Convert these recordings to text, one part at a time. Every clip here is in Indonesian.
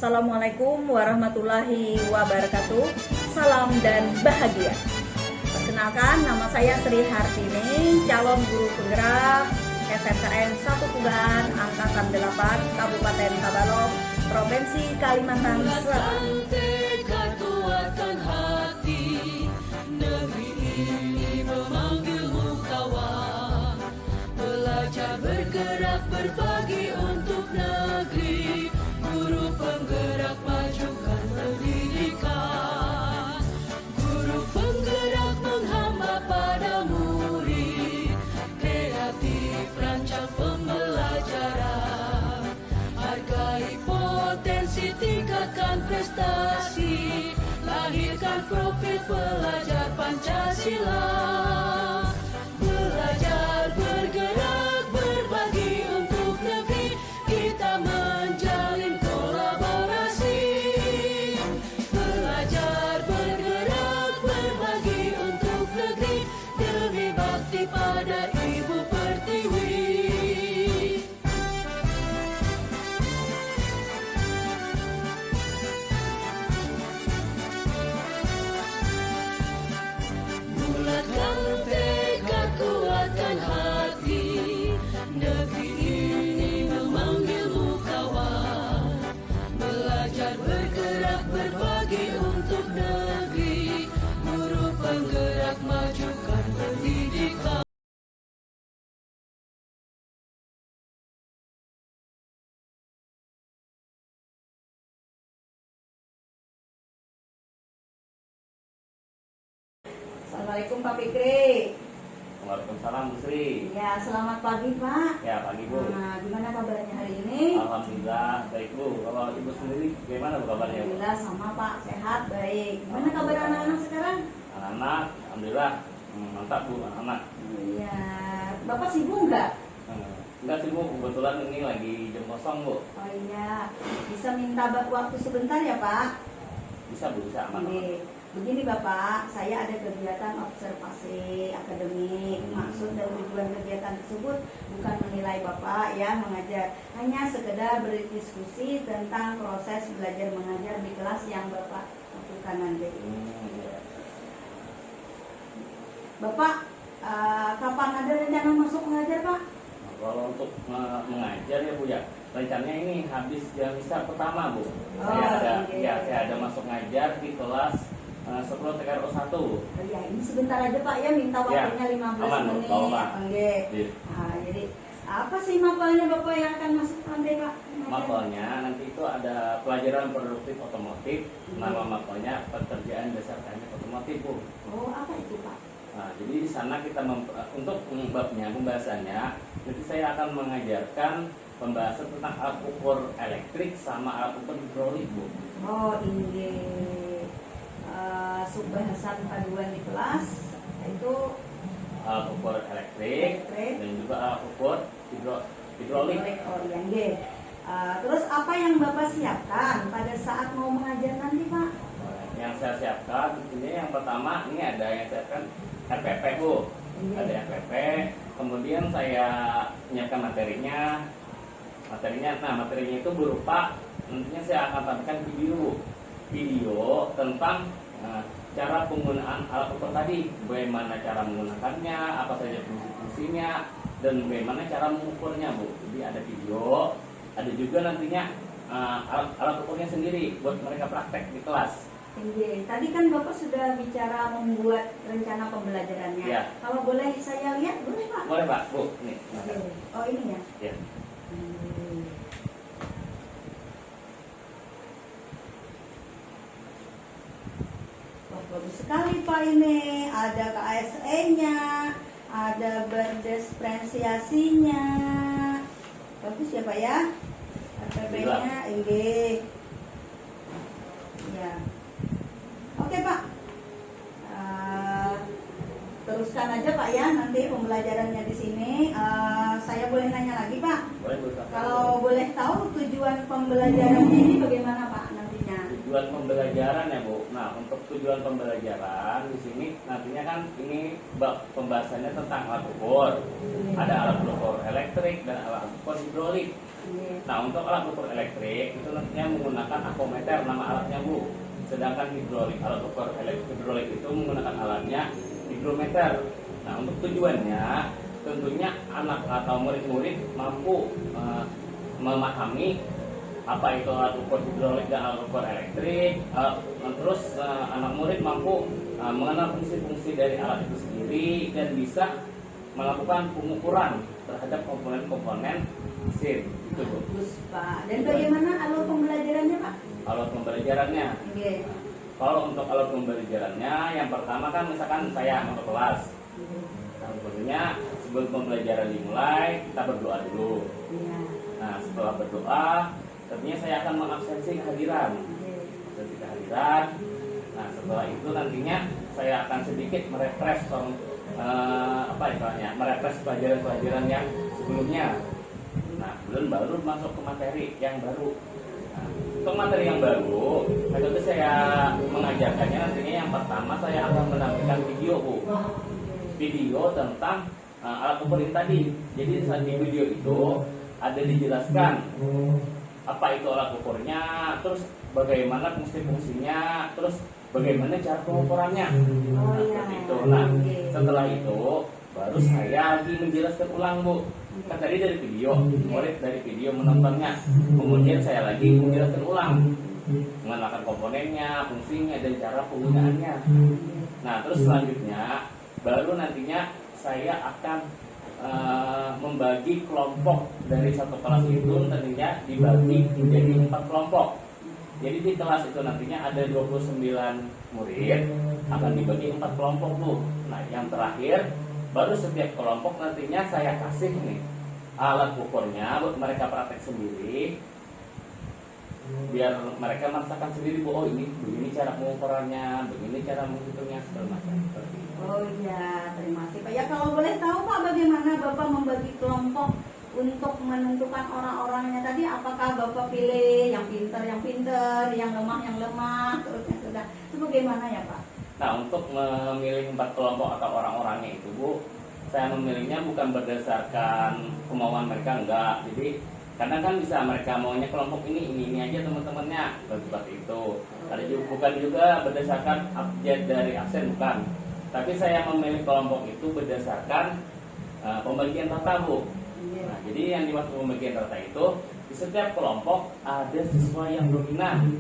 Assalamualaikum warahmatullahi wabarakatuh. Salam dan bahagia. Perkenalkan, nama saya Sri Hartini, calon guru penggerak SMKN 1 Tuban Angkatan 8 Kabupaten Tabalong, Provinsi Kalimantan Selatan. Kuatkan hati, negeri ini memanggilmu kawan. Belajar bergerak berbagi untuk negeri, guru penggerak majukan pendidikan. Guru penggerak menghamba pada murid, kreatif rancang pembelajaran. Hargai potensi, tingkatkan prestasi, lahirkan profil pelajar Pancasila. Belajar bergerak berbagi untuk negeri, kita menjalin kolaborasi. Belajar bergerak berbagi untuk negeri, demi bakti pada Ibu Pertiwi. Bulatkan tekad, kuatkan hati, negeri ini memanggilmu kawan. Belajar bergerak berbagi untuk negeri, guru penggerak majukan pendidikan. Assalamualaikum Pak Fikri. Waalaikumsalam Bu Sri. Ya, selamat pagi Pak. Ya, pagi Bu. Nah, gimana kabarnya hari ini? Alhamdulillah baik Bu. Kalau Ibu sendiri gimana Bu kabarnya Bu? Alhamdulillah sama Pak, sehat, baik. Gimana kabar anak-anak sekarang? Anak-anak, alhamdulillah mantap Bu anak-anak. Iya, Bapak sibuk nggak? Enggak sih Bu, kebetulan ini lagi jam kosong Bu. Oh iya, bisa minta waktu sebentar ya Pak? Bisa Bu, bisa aman. Begini Bapak, saya ada kegiatan observasi akademik. Maksud dan tujuan kegiatan tersebut bukan menilai Bapak ya mengajar, hanya sekedar berdiskusi tentang proses belajar mengajar di kelas yang Bapak lakukan nanti. Ya. Bapak, kapan ada rencana masuk mengajar Pak? Nah, kalau untuk mengajar ya Bu ya, rencananya ini habis jam isya pertama Bu. Saya ada masuk ngajar di kelas 10 TKRO 1. Oh ya, ini sebentar aja Pak ya, minta waktunya 15 aman, menit. Oke. Nah, jadi apa sih mapelnya Bapak yang akan masuk nanti Pak? Mapelnya nanti itu ada pelajaran produktif otomotif. Nama mapelnya pekerjaan dasar teknik otomotif Bu. Oh, apa itu Pak? Nah, jadi di sana kita untuk pembahasannya nanti saya akan mengajarkan pembahasan tentang alat ukur elektrik sama alat ukur hidrolik Bu. Oh, ini subbahasan paduan di kelas itu Alat ukur elektrik dan juga alat ukur hidrolik. Oh iya, nggih. Terus apa yang Bapak siapkan pada saat mau mengajar nanti Pak? Yang saya siapkan tentunya yang pertama ini ada yang saya siapkan RPP Bu. Ada RPP, kemudian saya menyiapkan materinya. Nah materinya itu berupa nantinya saya akan tampilkan video tentang cara penggunaan alat ukur tadi, bagaimana cara menggunakannya, apa saja fungsi-fungsinya, dan bagaimana cara mengukurnya Bu. Jadi ada video, ada juga nantinya alat ukurnya sendiri buat mereka praktek di kelas. Tadi kan Bapak sudah bicara membuat rencana pembelajarannya. Ya. Kalau boleh saya lihat, boleh Pak? Boleh Pak, Bu. Nih. Oh ini ya? Ya. Wah, bagus sekali Pak ini. Ada KSE-nya, ada berdisferensiasinya. Bagus ya Pak ya? RPP-nya, ya. Oke Pak, teruskan aja Pak ya nanti pembelajarannya di sini. Saya boleh nanya lagi Pak? Boleh Bu. Kalau boleh tahu tujuan pembelajarannya ini bagaimana Pak nantinya? Tujuan pembelajaran ya Bu. Nah untuk tujuan pembelajaran di sini nantinya kan ini pembahasannya tentang alat ukur. Ada alat ukur elektrik dan alat ukur hidrolik. Iya. Nah, untuk alat ukur elektrik itu nantinya menggunakan apometer nama alatnya Bu. Sedangkan hidrolik, alat ukur hidrolik itu menggunakan alatnya hidrometer. Nah, untuk tujuannya tentunya anak atau murid-murid mampu memahami apa itu alat ukur hidrolik dan alat ukur elektrik. Terus anak murid mampu mengenal fungsi-fungsi dari alat itu sendiri dan bisa melakukan pengukuran terhadap komponen-komponen mesin. Itu Bu. Bagus Pak. Dan bagaimana alur pembelajarannya Pak? Alat pembelajarannya. Iya. Kalau untuk alat pembelajarannya, yang pertama kan misalkan saya masuk kelas. Nah, tentunya sebelum pembelajaran dimulai, kita berdoa dulu. Iya. Nah, setelah berdoa, tentunya saya akan mengabsensi kehadiran. Iya. Absensi kehadiran. Nah, setelah itu nantinya saya akan sedikit merefresh merefresh pelajaran-pelajaran yang sebelumnya. Nah, belum baru masuk ke materi yang baru. Nah, untuk materi yang baru, metode saya mengajarkannya nantinya yang pertama saya akan menampilkan video Bu. Video tentang alat ukur ini tadi. Jadi saat di video itu ada dijelaskan apa itu alat ukurnya, terus bagaimana fungsi-fungsinya, terus bagaimana cara pengukurannya. Nah, seperti itu. Nah, setelah itu baru saya lagi menjelaskan ulang Bu. Kan tadi dari video, murid dari video menontonnya. Kemudian saya lagi menjelaskan ulang, mengenalkan komponennya, fungsinya, dan cara penggunaannya. Nah, terus selanjutnya baru nantinya saya akan membagi kelompok dari satu kelas itu nantinya dibagi menjadi 4 kelompok. Jadi di kelas itu nantinya ada 29 murid, akan dibagi 4 kelompok Bu. Nah, yang terakhir baru setiap kelompok nantinya saya kasih nih alat ukurnya buat mereka praktek sendiri, biar mereka merasakan sendiri Bu, oh ini begini cara pengukurannya, begini cara menghitungnya, segala macam seperti itu. Oh iya, terima kasih Pak. Ya kalau boleh tahu Pak, bagaimana Bapak membagi kelompok untuk menentukan orang-orangnya tadi? Apakah Bapak pilih yang pinter, yang lemah, terus yang sudah? Itu bagaimana ya Pak? Nah, untuk memilih 4 kelompok atau orang-orangnya itu Bu, saya memilihnya bukan berdasarkan kemauan mereka, enggak. Jadi karena kan bisa mereka maunya kelompok ini aja teman-temannya, seperti itu. Ada juga, bukan juga berdasarkan abjad dari absen, bukan. Tapi saya memilih kelompok itu berdasarkan pembagian rata Bu. Nah, jadi yang dimaksud pembagian rata itu di setiap kelompok ada siswa yang dominan.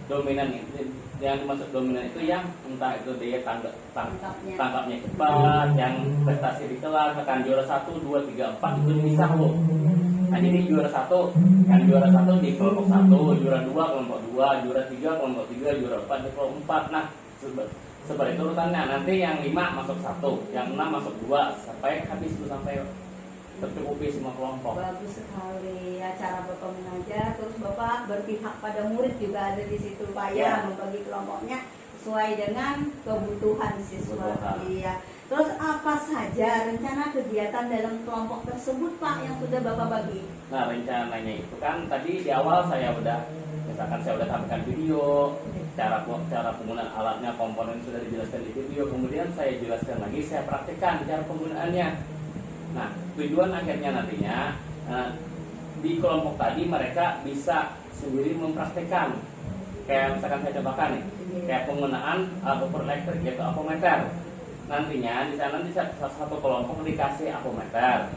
Dominan itu yang dimaksud dominan itu yang entah itu dia tangkapnya cepat, yang prestasi di kelas, akan juara 1, 2, 3, 4 itu bisa Bu. Nah, jadi juara 1 di kelompok 1, juara 2 kelompok 2, juara 3 kelompok 3, juara 4 di kelompok 4. Nah, seperti itu urutannya. Nanti yang 5 masuk 1, yang 6 masuk 2 sampai habis itu, sampai tercukupi semua kelompok. Bagus sekali ya cara Bapak mengajar. Terus Bapak berpihak pada murid juga ada di situ Pak ya, membagi kelompoknya sesuai dengan kebutuhan siswa. Iya. Terus apa saja rencana kegiatan dalam kelompok tersebut Pak yang sudah Bapak bagi? Nah, rencananya itu kan tadi di awal saya udah tampilkan video, cara penggunaan alatnya, komponen sudah dijelaskan di video, kemudian saya jelaskan lagi, saya praktekkan cara penggunaannya. Nah, tujuan akhirnya nantinya di kelompok tadi mereka bisa sendiri mempraktekkan. Kayak misalkan saya contohkan nih, kayak penggunaan alat ukur elektrik yaitu apometer. Nantinya di sana di satu kelompok dikasih apometer,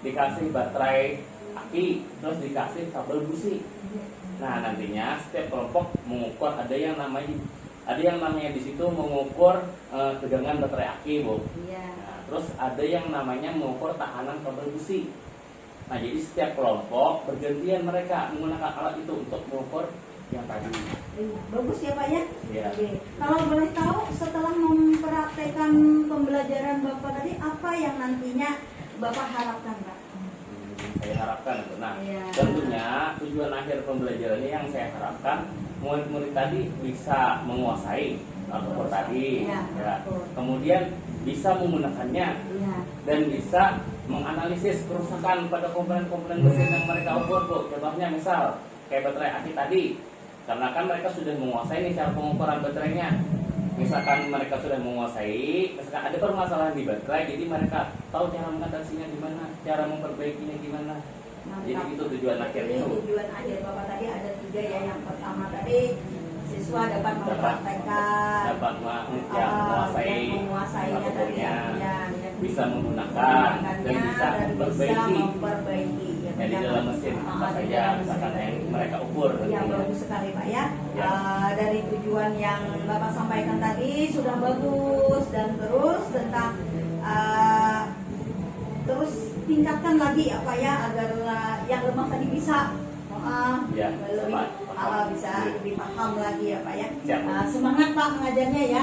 dikasih baterai aki, terus dikasih kabel busi. Nah, nantinya setiap kelompok mengukur, ada yang namanya di situ mengukur tegangan baterai aki Bu. Iya. Terus ada yang namanya mengukur tahanan kabel busi. Nah, jadi setiap kelompok bergantian mereka menggunakan alat itu untuk mengukur yang tadi. Bagus ya Pak ya? Ya. Oke. Kalau boleh tahu setelah mempraktekkan pembelajaran Bapak tadi, apa yang nantinya Bapak harapkan Pak? Saya harapkan itu. Nah, Ya. tentunya tujuan akhir pembelajarannya yang saya harapkan murid-murid tadi bisa menguasai alat ukur tadi. Ya. Kemudian bisa menggunakannya dan bisa menganalisis kerusakan pada komponen-komponen mesin yang mereka ukur Bu. Contohnya misal kayak baterai aki tadi, karena kan mereka sudah menguasai nih cara pengukuran baterainya. Misalkan mereka sudah menguasai, misalkan ada permasalahan di baterai, jadi mereka tahu cara mengatasinya gimana, cara memperbaikinya gimana. Jadi itu tujuan akhirnya. Jadi tujuan akhir Bapak tadi ada 3 ya. Yang pertama tadi siswa dapat mempraktekkan, dapat menguasainya tadi ya, bisa menggunakan dan bisa memperbaiki. Jadi dalam mesin apa saja misalkan yang mereka ukur. Ya bagus sekali Pak ya. Dari tujuan yang Bapak sampaikan tadi sudah bagus, dan terus tentang terus tingkatkan lagi apa ya agar yang lemah tadi bisa bisa lebih paham lagi ya Pak ya. Semangat Pak mengajarnya ya.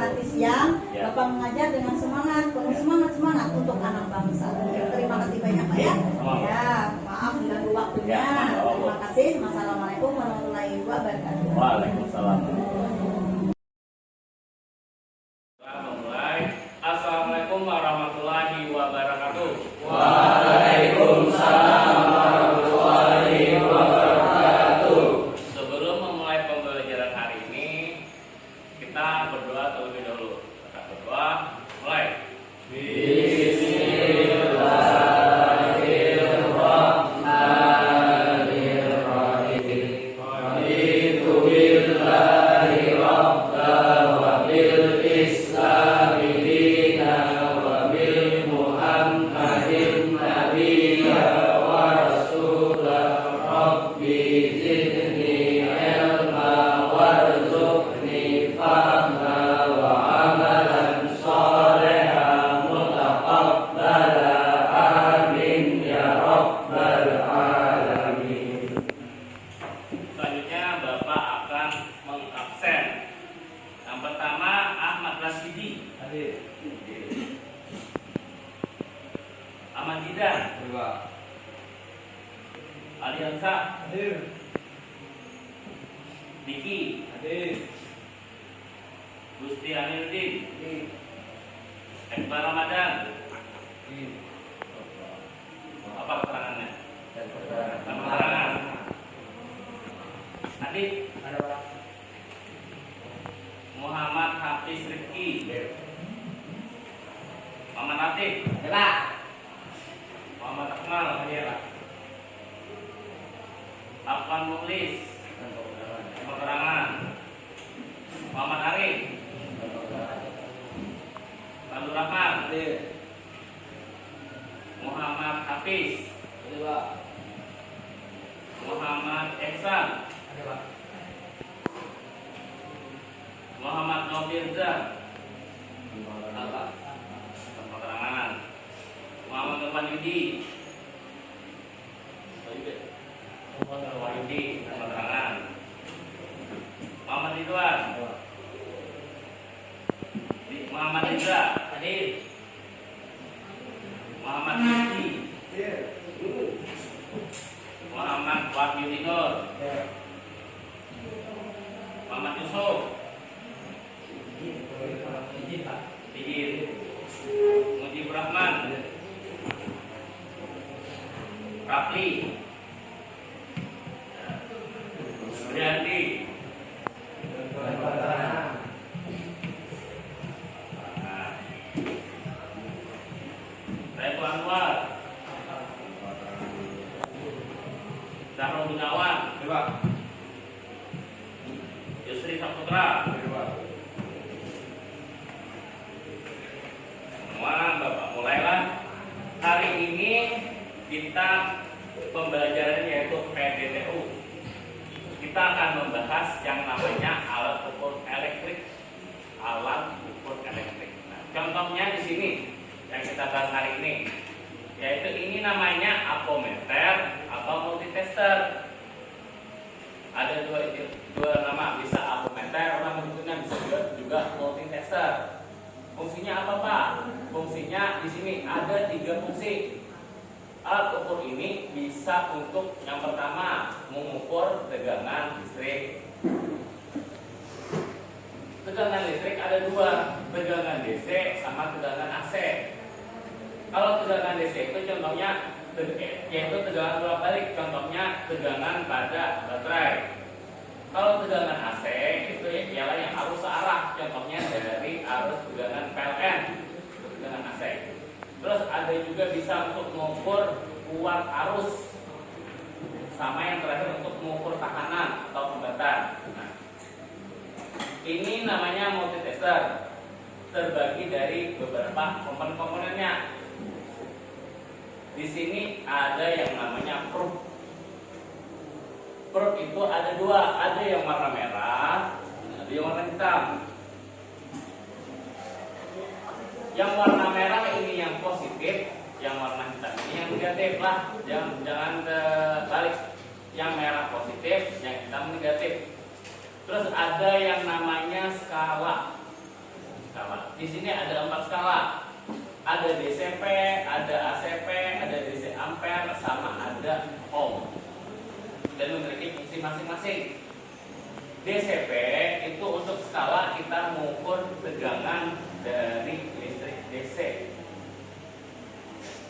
Nanti siang Bapak mengajar dengan semangat, penuh semangat untuk anak bangsa. Terima kasih banyak Pak ya. Ya, maaf mengganggu waktunya. Terima kasih. Wassalamualaikum warahmatullahi wabarakatuh. Waalaikumsalam. Assalamualaikum warahmatullahi wabarakatuh. Waalaikumsalam warahmatullahi wabarakatuh. Sebelum memulai pembelajaran hari ini, kita berdoa terlebih dahulu. Kita berdoa, mulai. Selanjutnya Bapak akan mengabsen. Yang pertama Ahmad Rasidi, Ahmad Jidan, Ali Hamsa, Diki, Gusti Aminuddin, Ekbar Ramadan. Apa keterangannya? Keterangan. Adit, Muhammad Hafiz Rifki, Muhammad Latif, Muhammad Akmal, Afwan Mukhlis, keterangan. Muhammad Arif, Abdul Rahman, Muhammad Hafiz, Muhammad Ehsan, Muhammad Nofirza, keterangan. Muhammad Irfan Yudi, keterangan. Muhammad Ridwan, Muhammad Indra, Muhammad Rizki, Muhammad Wahyu Nur, Muhammad Yusuf, Dijin, Mujib Rahman, Rafli, Briandi, Saiful Anwar, Zahrul Gunawan, Yusri Saputra. Semua Bapak mulailah. Hari ini kita pembelajaran yaitu PDTU. Kita akan membahas yang namanya alat ukur elektrik. Nah, contohnya di sini yang kita bahas hari ini, yaitu ini namanya apometer atau multitester. Ada dua nama, bisa apometer, orang menyebutnya bisa juga multitester. Fungsinya apa Pak? Fungsinya di sini ada 3 fungsi. Alat ukur ini bisa untuk yang pertama mengukur tegangan listrik. Tegangan listrik ada 2, tegangan DC sama tegangan AC. Kalau tegangan DC itu contohnya yaitu tegangan bolak-balik, contohnya tegangan pada baterai. Kalau tegangan AC itu ialah yang arus searah, contohnya dari arus tegangan PLN, tegangan AC. Terus ada juga bisa untuk mengukur kuat arus. sama yang terakhir untuk mengukur tekanan atau hambatan. Nah, ini namanya multitester, terbagi dari beberapa komponen-komponennya. Di sini ada yang namanya probe. Probe itu ada dua, ada yang warna merah, ada yang warna hitam. Yang warna merah ini yang positif, yang warna hitam ini yang negatif lah. Jangan terbalik. Yang merah positif, yang hitam negatif. Terus ada yang namanya skala. Di sini ada 4 skala. Ada DCP, ada ACP, ada DC ampere, sama ada ohm. Dan memiliki fungsi masing-masing. DCP itu untuk skala kita mengukur tegangan dari listrik DC.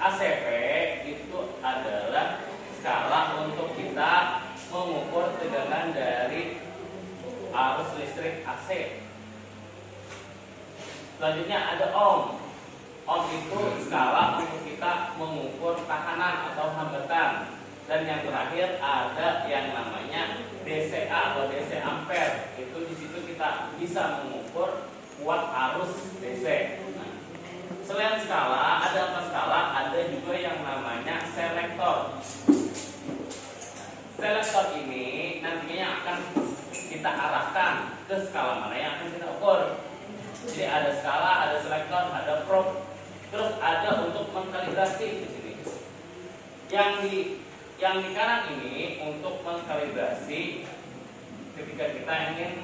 ACP itu adalah skala untuk kita mengukur tegangan dari arus listrik AC. Selanjutnya ada ohm. Ohm itu skala untuk kita mengukur tekanan atau hambatan. Dan yang terakhir ada yang namanya DCA atau DC ampere. Itu di situ kita bisa mengukur kuat arus DC. Nah, selain skala, ada 4 skala, ada juga yang namanya selektor. Selektor ini nantinya akan kita arahkan ke skala mana yang akan kita ukur. Jadi ada skala, ada selektor, ada probe. Terus ada untuk mengkalibrasi di sini. Yang di kanan ini untuk mengkalibrasi ketika kita ingin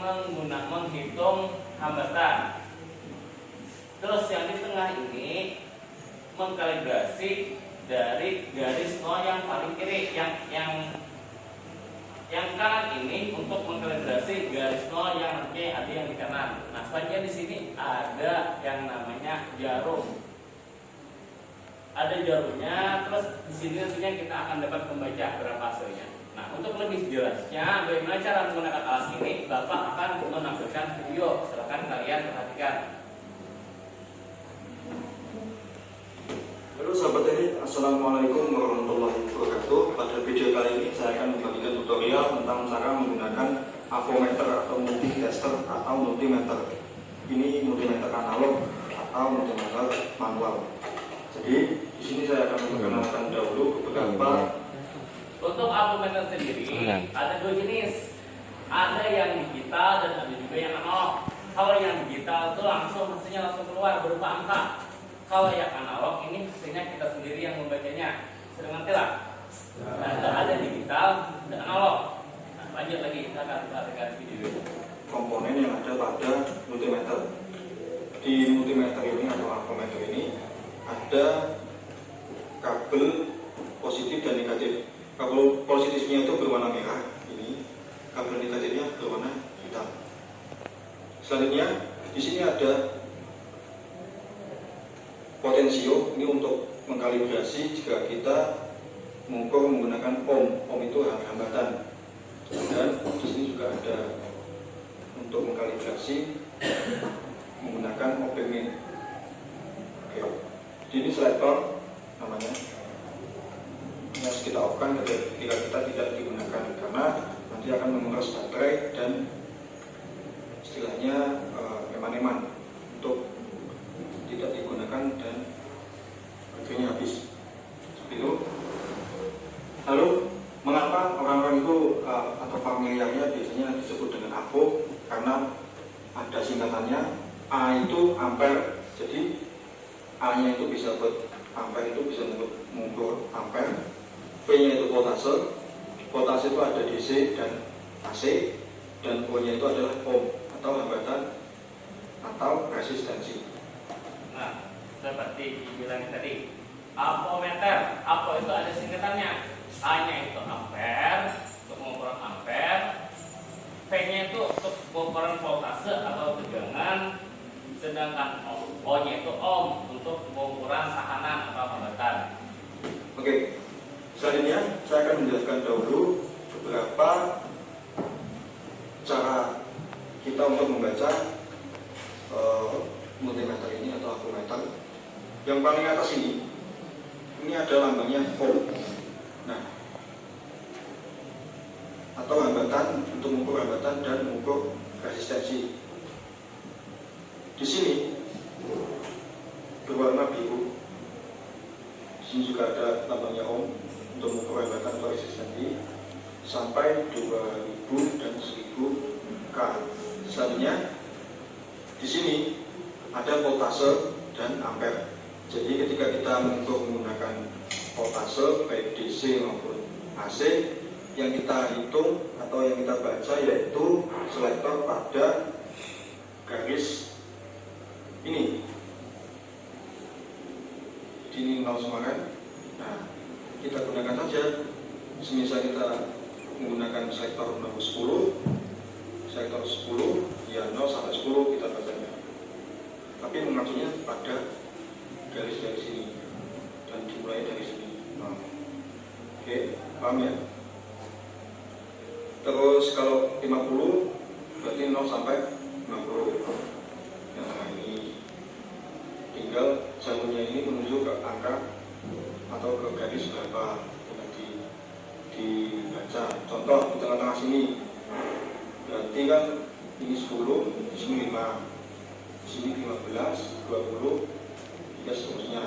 menghitung hambatan. Terus yang di tengah ini mengkalibrasi dari garis nol yang paling kiri. Yang kanan ini untuk mengkalibrasi garis nol yang nanti ada yang di kanan. Nah, selanjutnya di sini ada yang namanya jarum. Ada jarumnya, terus di sini nantinya kita akan dapat membaca berapa hasilnya. Nah, untuk lebih jelasnya bagaimana cara menggunakan alat ini, Bapak akan menampilkan video. Silakan kalian perhatikan. Halo sahabat teknik, assalamualaikum warahmatullahi wabarakatuh. Pada video kali ini saya akan membagikan tutorial tentang cara menggunakan avometer atau multitester atau multimeter. Ini multimeter analog atau multimeter manual. Jadi di sini saya akan memperkenalkan dahulu beberapa. Untuk avometer sendiri ada 2 jenis. Ada yang digital dan ada juga yang analog. Kalau yang digital itu hasilnya langsung keluar berupa angka. Kalau yang analog ini hasilnya kita sendiri yang membacanya. Sering ngerti lah. Nah, itu ada digital dan analog. Nah, lanjut lagi kita akan perhatikan video. Komponen yang ada pada multimeter. Di multimeter ini atau avometer ini ada kabel positif dan negatif. Kabel positifnya itu berwarna merah, ini kabel negatifnya berwarna hitam. Selanjutnya di sini ada potensio, ini untuk mengkalibrasi jika kita mengukur menggunakan ohm. Ohm itu hambatan. Dan di sini juga ada untuk mengkalibrasi menggunakan ohmmeter. Oke. Ini selektor namanya. Ini harus kita off-kan ketika kita tidak digunakan karena nanti akan menguras baterai dan istilahnya eman-eman untuk tidak digunakan dan baterainya habis. Seperti itu. Lalu mengapa orang-orang itu atau familiarnya biasanya disebut dengan avo? Karena ada singkatannya. A itu ampere. Jadi A-nya itu bisa buat ampere, itu bisa mengukur ampere. P-nya itu voltase. Voltase itu ada DC dan AC. Dan O-nya itu adalah ohm atau hambatan atau resistensi. Nah, seperti dibilang tadi, avometer. Avo itu ada singkatannya. A-nya itu ampere untuk mengukur ampere. P-nya itu untuk pengukuran voltase atau tegangan. Sedangkan O-nya itu ohm untuk pengukuran tekanan atau hambatan. Oke, selanjutnya saya akan menjelaskan dahulu beberapa cara kita untuk membaca multimeter ini atau avometer. Yang paling atas ini ada lambangnya ohm. Nah, atau hambatan untuk mengukur hambatan dan mengukur resistensi. Di sini berwarna biru. Di sini juga ada lambangnya ohm untuk mengukur hambatan atau resistensi sampai 2000 dan 1000 K. Selanjutnya di sini ada voltase dan ampere. Jadi ketika kita mengukur menggunakan voltase baik DC maupun AC, yang kita hitung atau yang kita baca yaitu selektor pada garis ini. Jadi ini 0 semua kan? Nah, kita gunakan saja. Semisal kita menggunakan selektor nomor 10, selektor 10, ya 0 sampai 10 kita bacanya. Tapi mengacunya pada garis dari sini dan dimulai dari sini. Oke, paham ya? Terus kalau 50 berarti 0 sampai 50. Nah, ini tinggal jalurnya ini menuju ke angka atau ke garis berapa yang dibaca. Contoh di tengah-tengah sini berarti kan ini 10, di sini 5, di sini 15, 20, ya seterusnya.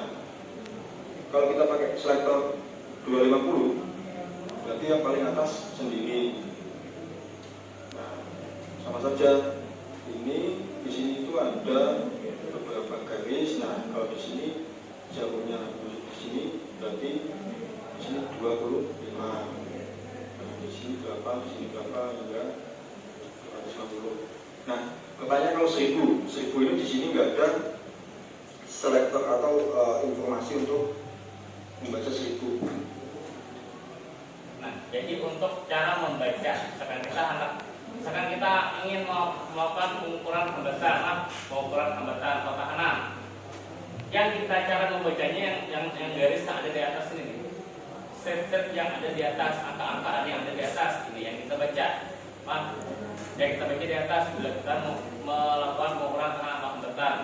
Kalau kita pakai selektor 250 berarti yang paling atas sendiri. Nah, sama saja. Ini di sini itu ada beberapa garis. Nah, kalau di sini jalurnya menuju ke sini berarti di sini 25. Nah, di sini berapa, di sini berapa hingga 250. Nah, pertanyaan kalau 1000 ini di sini nggak ada selektor atau informasi untuk membaca 1000. Nah, jadi untuk cara membaca, misalkan kita ingin melakukan pengukuran hambatan atau tekanan, yang kita cara membacanya yang garis yang ada di atas ini, set yang ada di atas, angka-angka yang ada di atas ini yang kita baca. Yang kita baca di atas bila kita melakukan pengukuran tekanan atau hambatan.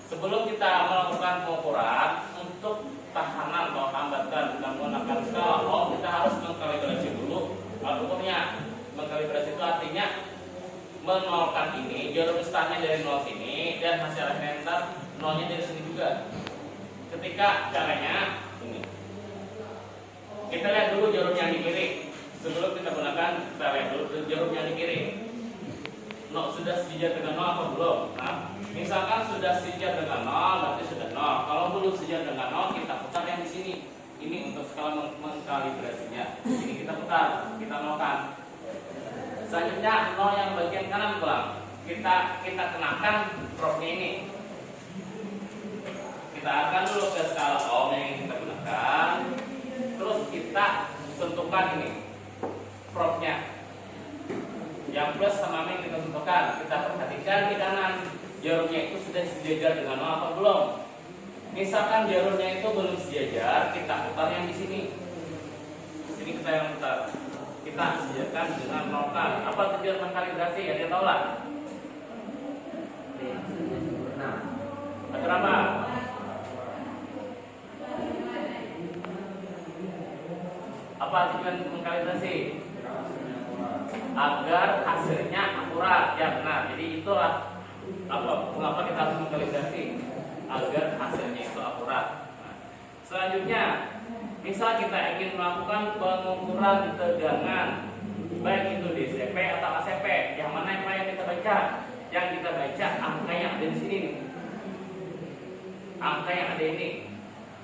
Sebelum kita melakukan pengukuran untuk tekanan atau hambatan kita menggunakan skala ohm, kita harus mengkalibrasi dulu alat ukurnya. Mengkalibrasi itu artinya menolkan ini, jarum startnya dari 0 sini dan hasil akhirnya nolnya dari sini juga. Ketika caranya ini, kita lihat dulu jarum yang di kiri. Sebelum kita gunakan, kita lihat dulu jarum yang di kiri. Sudah sejajar dengan 0 atau belum? Nah, misalkan sudah sejajar dengan 0, berarti sudah 0. Kalau belum sejajar dengan 0, kita putar yang di sini. Ini untuk skala mengkalibrasinya. Ini kita putar, kita nolkan. Selanjutnya 0 yang bagian kanan pulang. Kita kenakan probe ini. Kita arahkan dulu ke skala ohm yang kita gunakan. Terus kita sentuhkan ini probe-nya. Yang plus sama min kita sentuhkan. Kita perhatikan di kanan jarumnya itu sudah sejajar dengan 0 atau belum. Misalkan jarumnya itu belum sejajar, kita putar yang di sini. Di sini kita yang putar. Kita sejajarkan dengan nolkan. Apa tujuan mengkalibrasi? Ya, dia tahu lah. Agar apa? Apa tujuan mengkalibrasi? Agar hasilnya akurat. Ya benar. Jadi itulah mengapa kita harus mengkalibrasi, agar hasilnya itu akurat. Nah, selanjutnya, misal kita ingin melakukan pengukuran tegangan, baik itu DCP atau ACP, yang mana yang kita baca? Yang kita baca angka yang ada di sini nih. Angka yang ada ini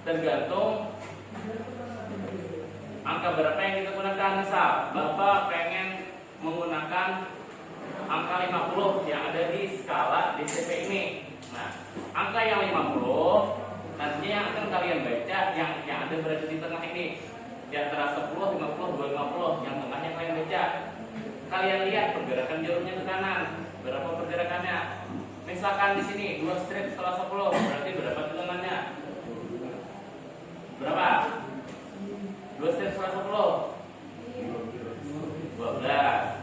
tergantung angka berapa yang kita gunakan. Misal Bapak pengen menggunakan angka 50 yang ada di skala DCP ini. Nah, angka yang 50 nantinya yang akan kalian baca yang ada berada di tengah ini. Di antara 10, 50, 250 yang tengahnya kalian baca. Kalian lihat pergerakan jarumnya ke kanan. Berapa pergerakannya? Misalkan di sini 2 strip setelah 10, berarti berapa tegangannya? Berapa? 2 strip setelah 10? 12.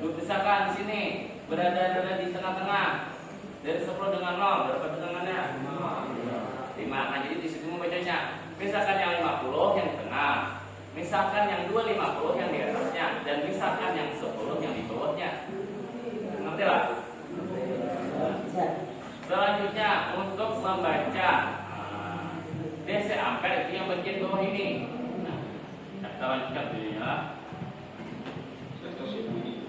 Misalkan di sini berada di tengah-tengah dari 10 dengan 0, berapa tegangannya? 5. Nah, jadi di situ membacanya. Misalkan yang 50 yang di tengah, Misalkan yang 250 yang di atasnya, dan misalkan yang 10 yang di bawahnya. Ngerti lah? Selanjutnya untuk membaca DC ampere itu yang bagian bawah ini. Nah, kita lanjutkan dulu ya. Selektor siku ini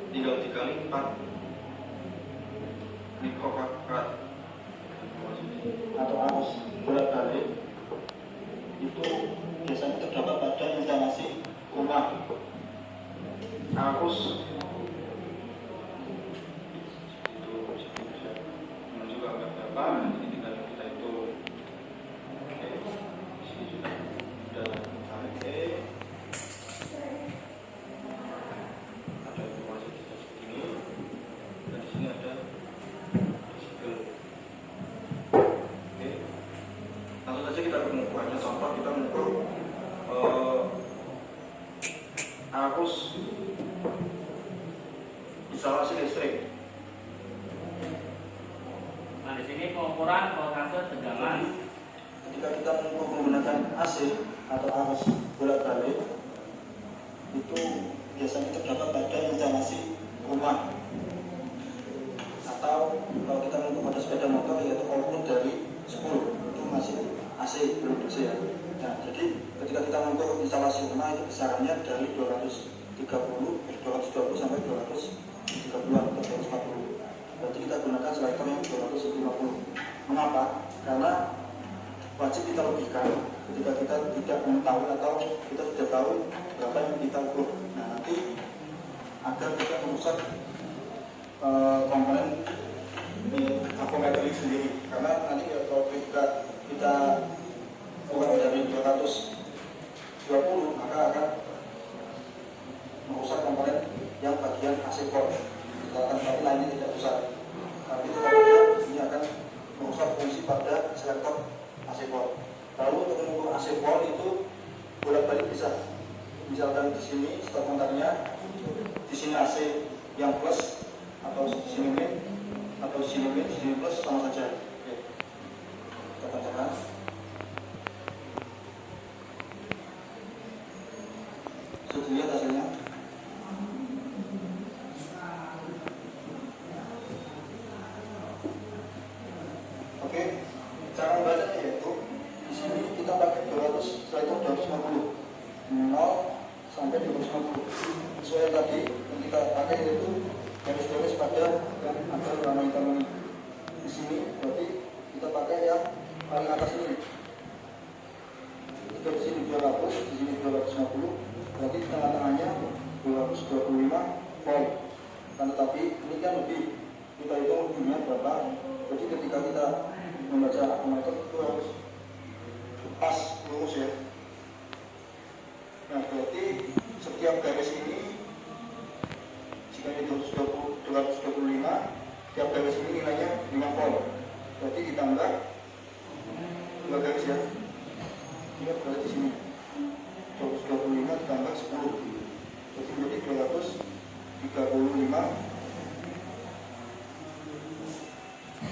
tinggal dikali 4 mikrofarad atau arus bolak-balik itu biasanya terdapat pada instalasi rumah. Arus itu menuju ke angka berapa, ini tinggal kita hitung. Oke, di sini juga ada tarik ada informasi kita segini, dan di sini ada desibel. Oke, langsung saja kita mengukur. Hanya contoh kita mengukur arus instalasi listrik. Nah, di sini pengukuran voltase tegangan. Ketika kita mengukur menggunakan AC atau arus bolak-balik, itu biasanya terdapat pada instalasi rumah, atau kalau kita mengukur pada sepeda motor yaitu output dari 10, itu masih AC belum DC ya. Nah, jadi ketika kita mengukur instalasi rumah itu besarannya dari 220 sampai 230-an atau 240. Berarti kita gunakan selektor yang 250. Mengapa? Karena wajib kita lebihkan ketika kita tidak mengetahui atau kita tidak tahu berapa yang kita ukur. Nah, nanti agar tidak merusak komponen di apometer sendiri. Karena nanti kalau kita kurang dari 220, maka akan merusak komponen yang bagian AC port. Misalkan tapi lainnya tidak rusak, tapi itu ini akan merusak fungsi pada selektor AC port. Lalu untuk mengukur AC port itu bolak-balik bisa. Misalkan di sini stop kontaknya, di sini AC yang plus atau di sini min, atau di sini min, di sini plus sama saja. Oke. Kita bacakan. Sudah lihat hasilnya. Oke, cara membacanya yaitu di sini kita pakai 200, setelah itu 250, 0 sampai 250. Sesuai tadi yang kita pakai yaitu garis-garis pada yang ada warna hitam ini. Di sini berarti kita pakai yang paling atas ini. Jika di sini 200, di sini 250, berarti tengah-tengahnya 225 volt. Kan tetapi ini kan lebih, kita hitung lebihnya berapa. Jadi ketika kita membaca apometer itu harus pas lurus ya. Nah, berarti setiap garis ini jika ini 225, tiap garis ini nilainya 5 volt. Berarti ditambah 2 garis ya. Ini berarti di sini 225 ditambah 10, jadi menjadi 235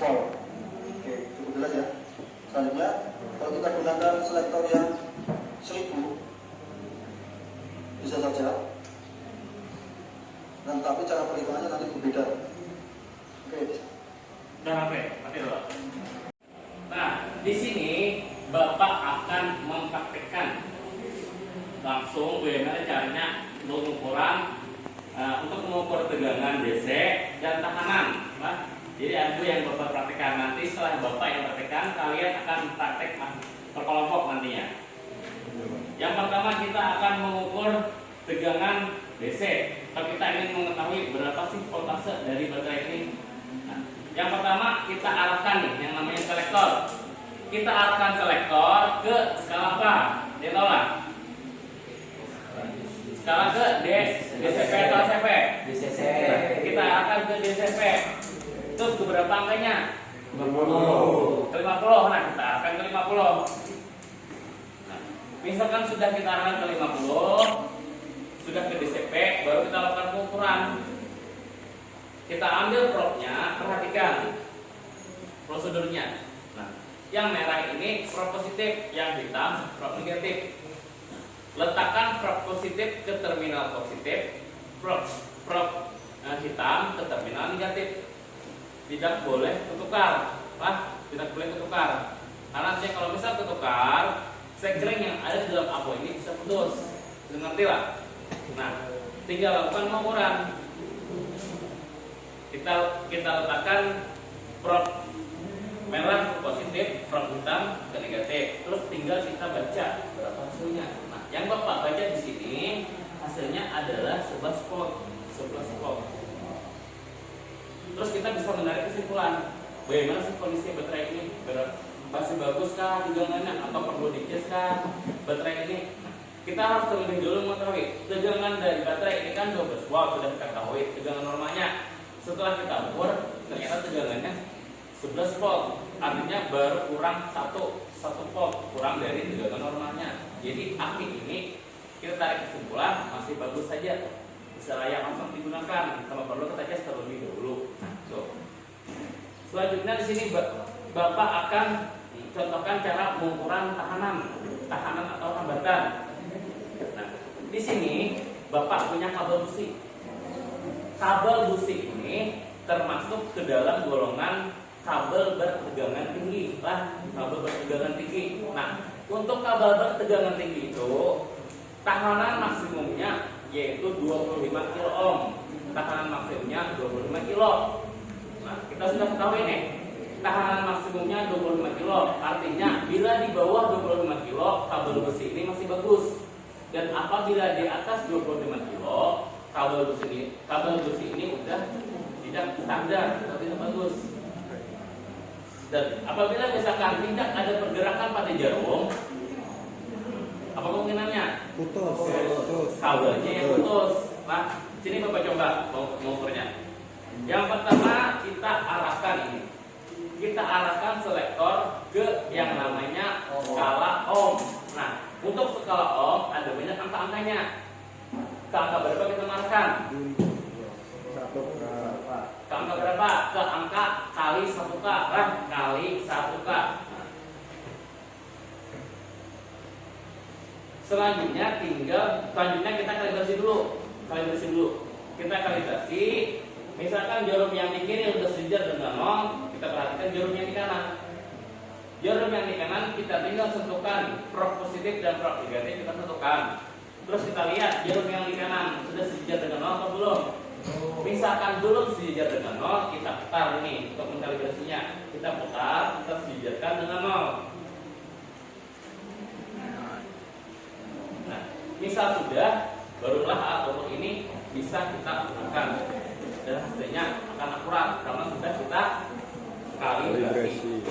volt. Oke, cukup jelas ya. Selanjutnya, kalau kita gunakan selektor yang 1000 bisa saja, dan tapi cara perhitungannya nanti berbeda. Oke. Udah sampai, mati dulu. Nah, di sini Bapak akan mempraktekkan langsung bagaimana caranya pengukuran untuk mengukur tegangan DC dan tekanan. Nah, jadi ada yang Bapak praktekkan. Nanti setelah Bapak yang praktekkan, kalian akan praktek berkelompok nantinya. Yang pertama kita akan mengukur tegangan DC. Kalau kita ingin mengetahui berapa sih voltase dari baterai ini. Nah, yang pertama kita arahkan nih yang namanya selektor. Kita arahkan selektor ke skala apa? Dia tahu lah. Skala ke DCP atau ACP? DCP. Kita arahkan ke DCP. Terus ke berapa angkanya? 50. Ke 50. Nah, kita arahkan ke 50. Nah, misalkan sudah kita arahkan ke 50, sudah ke DCP, baru kita lakukan pengukuran. Kita ambil probe-nya, perhatikan prosedurnya. Nah, yang merah ini probe positif, yang hitam probe negatif. letakkan prop positif ke terminal positif, prop hitam ke terminal negatif. Tidak boleh ketukar, tidak boleh ketukar. Karena nanti kalau misal ketukar, sekring yang ada di dalam apo ini bisa putus. Ngerti lah? Nah, tinggal lakukan pengukuran. Kita letakkan prop merah ke positif, prop hitam ke negatif. Terus tinggal kita baca berapa hasilnya. Nah, yang Bapak baca di sini hasilnya adalah 11 volt. Terus kita bisa menarik kesimpulan, bagaimana sih kondisi baterai ini? Masih baguskah tegangannya atau perlu dicas kah baterai ini? Kita harus terlebih dulu mengetahui tegangan dari baterai ini kan 12 volt, sudah kita ketahui tegangan normalnya. Setelah kita ukur, ternyata tegangannya 11 volt, artinya baru kurang 1 volt, kurang dari tegangan normalnya. Jadi aki ini kita tarik kesimpulan masih bagus saja, bisa layak langsung digunakan. Kalau perlu kita cas terlebih dahulu. Selanjutnya di sini Bapak akan contohkan cara pengukuran tahanan atau hambatan. Nah, di sini Bapak punya kabel busi. Kabel busi ini termasuk ke dalam golongan kabel bertegangan tinggi. Kabel bertegangan tinggi. Nah, untuk kabel bertegangan tinggi itu tahanan maksimumnya yaitu 25 kilo ohm. Tahanan maksimumnya 25 kilo. Nah, kita sudah ketahui nih, tahanan maksimumnya 25 kilo. Artinya bila di bawah 25 kilo kabel besi ini masih bagus. Dan apabila di atas 25 kilo kabel besi ini udah tidak standar atau tidak bagus. Dan apabila misalkan tidak ada pergerakan pada jarum, apa kemungkinannya? Putus. Kabelnya yang putus. Nah, sini Bapak coba mengukurnya. Yang pertama kita arahkan ini. Kita arahkan selektor ke yang namanya skala ohm. Nah, untuk skala ohm ada banyak angka-angkanya. Ke angka berapa kita marahkan? Ke angka berapa? Ke angka kali 1K. Kali 1K. Selanjutnya kita kalibrasi dulu. Kita kalibrasi. Misalkan jarum yang di kiri sudah sejajar dengan 0, kita perhatikan jarum yang di kanan. Jarum yang di kanan kita tinggal sentuhkan prop positif dan prop negatif kita sentuhkan. Terus kita lihat jarum yang di kanan sudah sejajar dengan 0 atau belum. Misalkan belum sejajar dengan 0, kita putar ini untuk mengkalibrasinya. Kita putar, kita sejajarkan dengan 0. Nah, misal sudah, barulah alat ukur ini bisa kita gunakan. Dan hasilnya akan akurat karena sudah kita kalibrasi.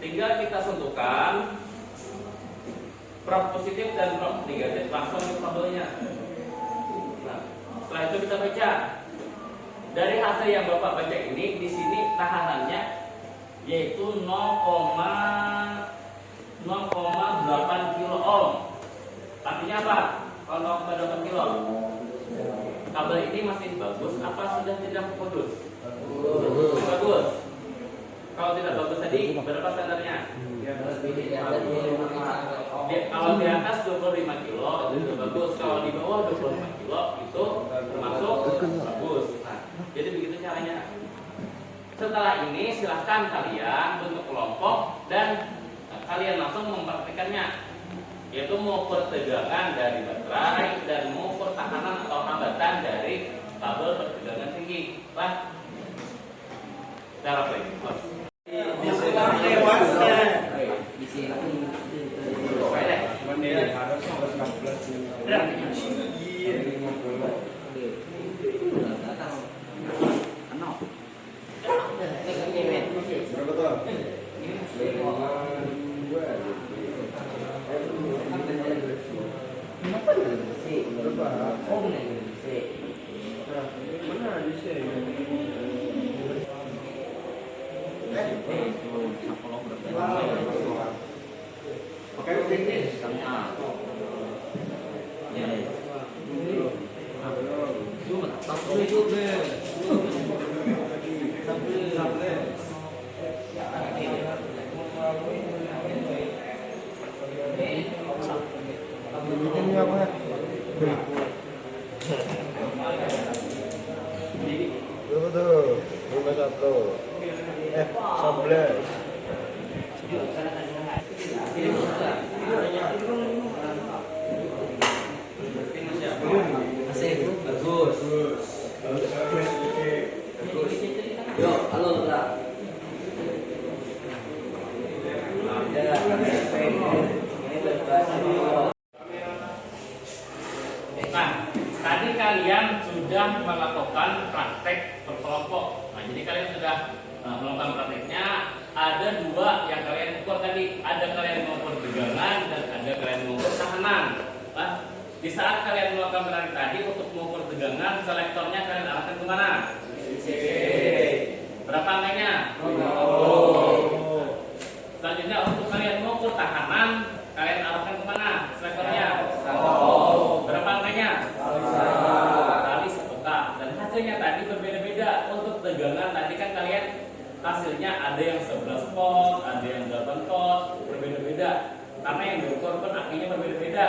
Tinggal kita sentuhkan prop positif dan prop negatif langsung ke kabelnya. Nah, setelah itu kita baca. Dari hasil yang Bapak baca ini, di sini tahanannya yaitu 0,8 kilo ohm. Artinya apa? Kalau 0,8 kilo, kabel ini masih bagus apa sudah tidak putus? Bagus. Kalau tidak bagus tadi berapa standarnya? Kalau di atas 25 kilo itu sudah bagus. Kalau di bawah 25 kilo itu termasuk bagus. Nah, jadi begitu caranya. Setelah ini silahkan kalian bentuk kelompok dan kalian langsung mempraktikannya, yaitu mengukur tegangan dari baterai dan mengukur tahanan atau hambatan dari kabel bertegangan tinggi. Cara play. bikinnya apa? Berapa tuh? 51. 11. Bagus. Yo, halo Tra. Nah, tadi kalian sudah melakukan praktek berkelompok. Nah, jadi kalian sudah melakukan prakteknya. Ada dua yang kalian ukur tadi. Ada kalian mengukur pegangan dan ada kalian mengukur tahanan. Nah, di saat kalian melakukan praktek tadi untuk mengukur tegangan, selektornya kalian arahkan kemana? Berapa angkanya? Selanjutnya untuk kalian mengukur tahanan, kalian arahkan kemana? Selektornya? Berapa angkanya? Kali 1K. Dan hasilnya tadi berbeda-beda. Untuk tegangan tadi kan kalian hasilnya ada yang 11 volt, ada yang 8 volt, berbeda-beda. Karena yang diukur kan angkanya berbeda-beda.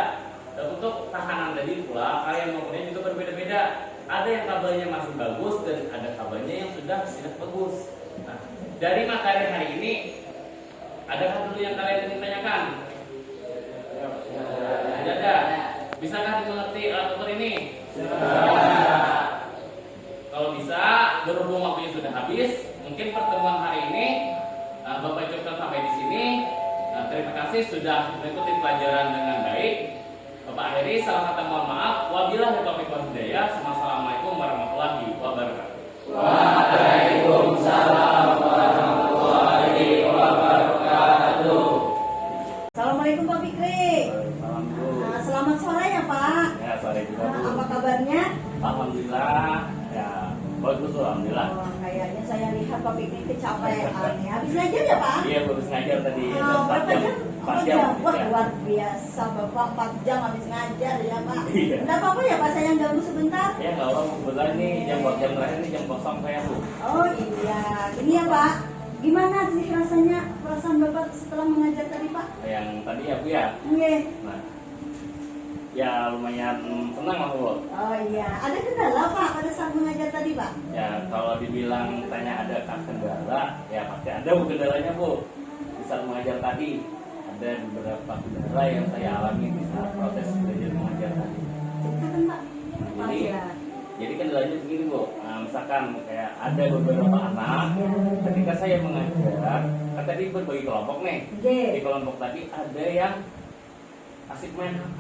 Dan untuk tahanan tadi pula kalian mengukurnya juga berbeda-beda. Ada yang kabelnya masih bagus dan ada kabelnya yang sudah tidak bagus. Nah, dari materi hari ini, adakah dulu yang kalian ingin tanyakan? Tidak ada. Bisakah dimengerti alat ukur ini? Kalau bisa, berhubung waktunya sudah habis, mungkin pertemuan hari ini Bapak cukupkan sampai di sini. Terima kasih sudah mengikuti pelajaran dengan baik. Bapak akhiri, salah kata mohon maaf. Wabillahi taufiq wal hidayah. Assalamualaikum warahmatullahi wabarakatuh. Waalaikumsalam warahmatullahi wabarakatuh. Assalamualaikum Pak Fikri. Salam Bu. Selamat sore ya Pak. Ya, sore juga Bu. Apa kabarnya? Alhamdulillah. Ya, bagus alhamdulillah. Oh, kayaknya saya lihat Pak Fikri kecapean ya. Habis ngajar ya Pak? Iya, bagus ngajar tadi. Berapa jam? 4 jam. Wah, Ya. luar biasa Bapak 4 jam habis ngajar ya Pak. Iya. Enggak apa-apa ya Pak, saya ganggu sebentar. Ya, nggak apa-apa. Kebetulan nih jam terakhir nih jam kosong saya Bu. Oh iya, ini ya Pak. Gimana sih rasanya perasaan Bapak setelah mengajar tadi Pak? Yang tadi ya Bu ya. Iya. Nah, ya lumayan senang lah Bu. Oh iya, ada kendala Pak pada saat mengajar tadi Pak? Ya kalau dibilang tanya ada kendala, ya pasti ada Bu kendalanya Bu. Di saat mengajar tadi ada beberapa kendala yang saya alami di saat proses belajar mengajar tadi. Ceritakan Pak. Jadi, ya. jadi kendalanya begini Bu. Nah, misalkan kayak ada beberapa anak ketika saya mengajar, kan tadi berbagi kelompok nih. Oke. Di kelompok tadi ada yang asik main HP.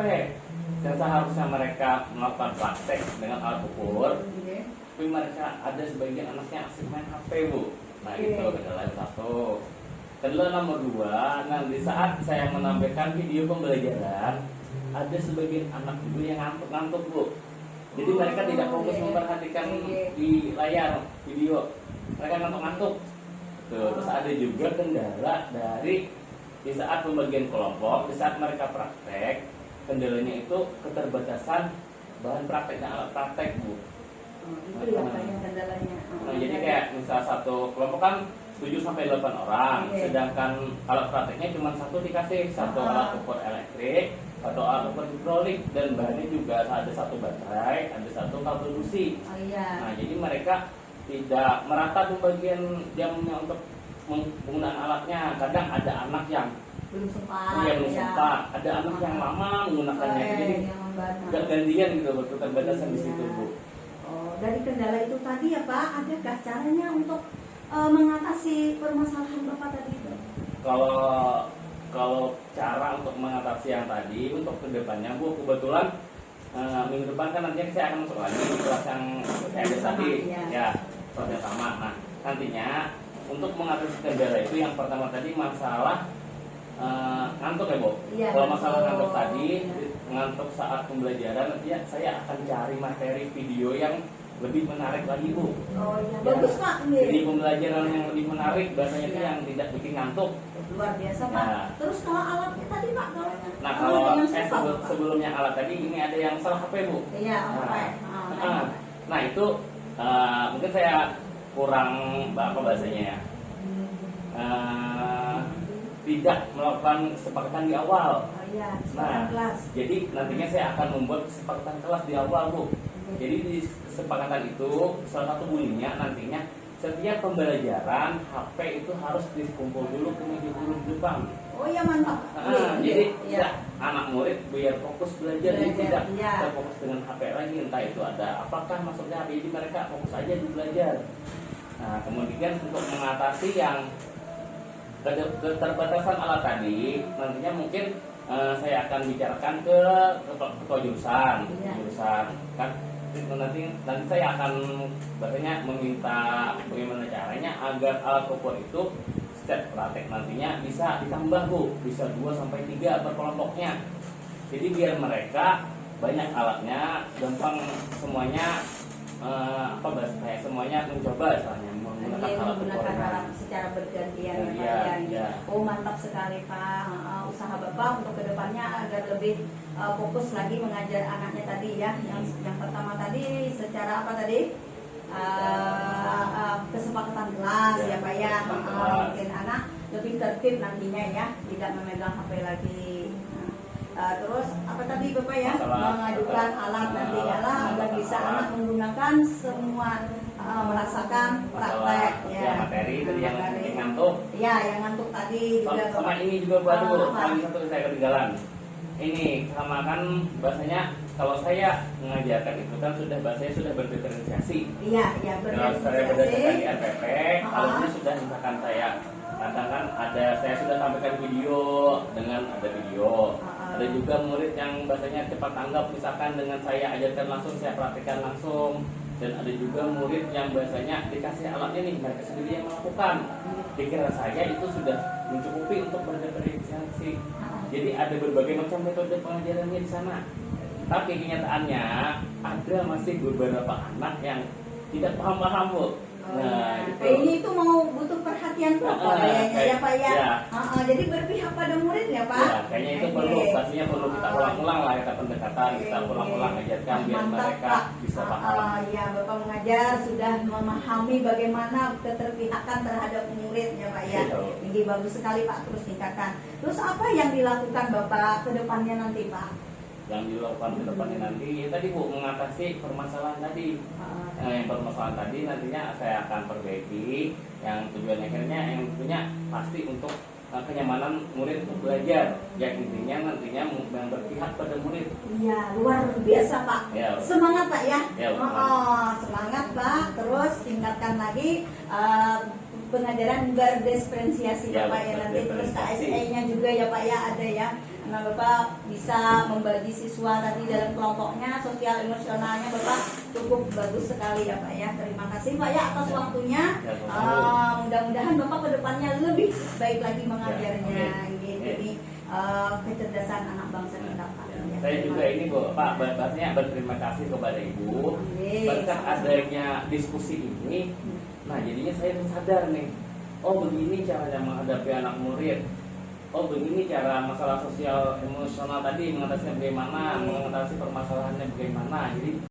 Dan seharusnya mereka melakukan praktek dengan alat ukur, Oke. tapi mereka ada sebagian anaknya asik main HP Bu. Nah Oke. itu kendala yang satu. Kendala nomor 2, nah di saat saya menampilkan video pembelajaran, ada sebagian anak juga yang ngantuk-ngantuk Bu. Jadi mereka tidak fokus Oke. memperhatikan Oke. di layar video, mereka ngantuk-ngantuk. Tuh, terus ada juga kendala dari di saat pembagian kelompok, di saat mereka praktek, kendalanya itu keterbatasan bahan praktek dan alat praktek Bu. Itu ya Pak yang kendalanya. Nah, jadi kayak misal satu kelompok kan 7 sampai 8 orang, Oke. sedangkan alat prakteknya cuma satu dikasih, satu alat ukur elektrik atau alat ukur hidrolik, dan bahannya juga ada satu baterai, ada satu kabel busi. Oh iya. Nah, jadi mereka tidak merata pembagian jamnya untuk penggunaan alatnya. Kadang ada anak yang Belum sempat. belum ya. sempat, ada anak yang lama menggunakannya, jadi yang membantu. nggak gantian gitu, keterbatasan di situ Bu. Oh, dari kendala itu tadi ya Pak, adakah caranya untuk mengatasi permasalahan Bapak tadi itu? Kalau cara untuk mengatasi yang tadi, untuk kedepannya Bu, kebetulan minggu depan kan nantinya saya akan masuk lagi di kelas yang saya ada tadi, Iya. ya kelas yang sama. Nah nantinya untuk mengatasi kendala itu yang pertama tadi masalah ngantuk ya Bu. Iya, Kalau masalah ngantuk. ngantuk tadi, Iya. ngantuk saat pembelajaran, nanti saya akan cari materi video yang lebih menarik lagi Bu. Oh iya, Ya. bagus Pak. Jadi pembelajaran yang lebih menarik, bahasanya itu yang tidak bikin ngantuk. Luar biasa Pak. Ya. Terus kalau alatnya tadi Pak, Nah kalau yang saya susah, Pak? sebelumnya alat tadi ini ada yang salah HP Bu. Iya, Nah, apa? nah itu mungkin saya kurang apa bahasanya ya. tidak melakukan kesepakatan di awal. Oh iya, Nah, kesepakatan kelas. jadi nantinya saya akan membuat kesepakatan kelas di awal, Bu. Jadi di kesepakatan itu salah satu bunyinya nantinya setiap pembelajaran HP itu harus dikumpul dulu ke meja guru di depan. Oh iya, mantap. Jadi Iya. ya, anak murid biar fokus belajar, jadi tidak iya. terfokus dengan HP lagi, entah itu ada apakah masuknya HP, jadi mereka fokus aja di belajar. Nah, kemudian untuk mengatasi yang keterbatasan alat tadi, nantinya mungkin saya akan bicarakan ke ketua jurusan, Iya. kan nanti saya akan bahasanya meminta bagaimana caranya agar alat ukur itu setiap praktek nantinya bisa ditambah, Bu, bisa 2 sampai 3 per kelompoknya. Jadi biar mereka banyak alatnya, gampang semuanya semuanya mencoba misalnya menggunakan alat Menggunakan ukurnya. alat secara bergantian ya, Pak, Iya, ya. iya. Oh mantap sekali Pak. Usaha Bapak untuk kedepannya agar lebih fokus lagi mengajar anaknya tadi ya. Yang pertama tadi secara apa tadi? Kesepakatan kelas Ya, ya Pak ya. kesepakatan kelas. Mungkin anak lebih tertib nantinya ya, tidak memegang HP lagi. Terus apa tadi Bapak ya? Masalah Mengajukan alat nanti ya lah agar bisa anak menggunakan semua merasakan praktek ya materi tadi yang Materi. ngantuk. Ya, yang ngantuk tadi juga Sama ini juga baru, apa? lagi satu saya ketinggalan. Ini sama kan bahasanya kalau saya mengajarkan itu kan sudah bahasanya sudah berdiferensiasi. Iya, iya Kalau saya berdasarkan di berdiferensiasi. RPP, kalau ini sudah misalkan saya katakan saya sudah sampaikan video dengan ada video. Ada juga murid yang bahasanya cepat tanggap misalkan dengan saya ajarkan langsung, saya praktekkan langsung. Dan ada juga murid yang bahasanya dikasih alatnya nih, mereka sendiri yang melakukan. Dikira saya itu sudah mencukupi untuk berdiferensiasi. Jadi ada berbagai macam metode pengajarannya di sana. Tapi kenyataannya ada masih beberapa anak yang tidak paham-paham, Bu. Nah, gitu. Ini itu mau butuh perhatian Bapak kayaknya ya Pak ya. Ya. Jadi berpihak pada murid ya Pak. Ya, kayaknya itu perlu, pastinya perlu kita ulang-ulang lah kita pendekatan, kita ulang-ulang ajarkan biar Mantap, mereka Pak. bisa paham. Ya, Bapak mengajar sudah memahami bagaimana keterpihakan terhadap murid ya Pak ya. Iya. Ini bagus sekali Pak, terus tingkatkan. Terus apa yang dilakukan Bapak ke depannya nanti Pak? Yang dilakukan ke depannya nanti, ya tadi Bu, mengatasi permasalahan tadi. Yang permasalahan tadi nantinya saya akan perbaiki. Yang tujuan akhirnya yang tentunya pasti untuk kenyamanan murid untuk belajar. Yang intinya nantinya yang berpihak pada murid. Iya, luar biasa Pak. Ya. Semangat Pak ya. Ya, Semangat Pak. Terus tingkatkan lagi pengajaran berdiferensiasi Ya, Bapak ya nanti. Terus berdiferensiasi. KSE-nya juga ya Pak ya ada ya. Nah Bapak bisa membagi siswa tadi dalam kelompoknya, sosial emosionalnya Bapak cukup bagus sekali ya Pak ya. Terima kasih Pak ya atas Ya. waktunya. Ya, sama-sama. Mudah-mudahan Bapak kedepannya lebih baik lagi mengajarnya. Ya, Gitu. oke. Jadi kecerdasan anak bangsa kita Pak. Ya, Ya, saya terima juga kasih. ini Bu, Pak, bahasanya berterima kasih kepada Ibu. Amin. Berkat adanya diskusi ini, nah jadinya saya sadar nih, oh begini caranya menghadapi anak murid. Oh begini cara masalah sosial emosional tadi mengatasinya bagaimana, mengatasi permasalahannya bagaimana. Jadi